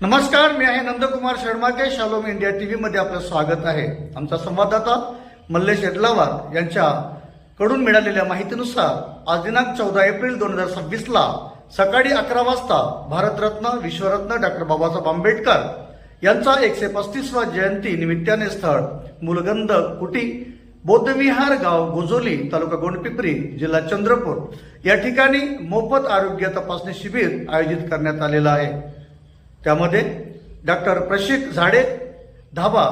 नमस्कार, मी आहे Nandkumar शर्माके. Shalom India TV मध्ये आपलं स्वागत आहे. आमचा संवाददाता मल्लेश एडलावार यांच्या कडून मिळालेल्या माहितीनुसार आज दिनांक 14 एप्रिल 2026 ला सकाळी 11 वाजता भारतरत्न विश्वरत्न डॉक्टर बाबासाहेब आंबेडकर यांचा 135वा जयंती निमित्ताने स्थळ मुलगंध कुटी बौद्धविहार गाव गोजोली तालुका गोंडपिंपरी जिल्हा चंद्रपूर या ठिकाणी मोफत आरोग्य तपासणी शिबिर आयोजित करण्यात आलेलं आहे. त्यामध्ये डॉक्टर प्रशिक झाडे धाबा,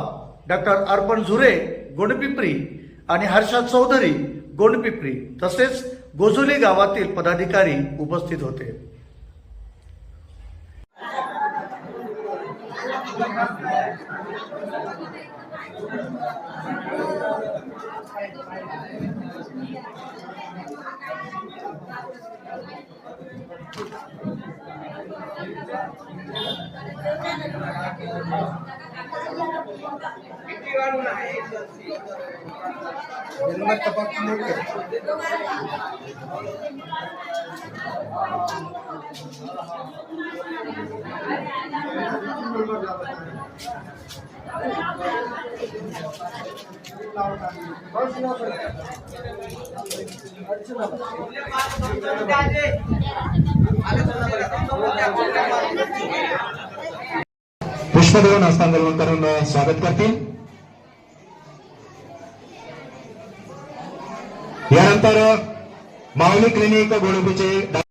डॉक्टर अर्पण झुरे गोंडपिंपरी आणि हर्षा चौधरी गोंडपिंपरी तसेच गोजोली गावातील पदाधिकारी उपस्थित होते. पुष्प देऊन हस्तांदोलन करून स्वागत करतील. यानंतर माऊली क्लिनिक गोडबीचे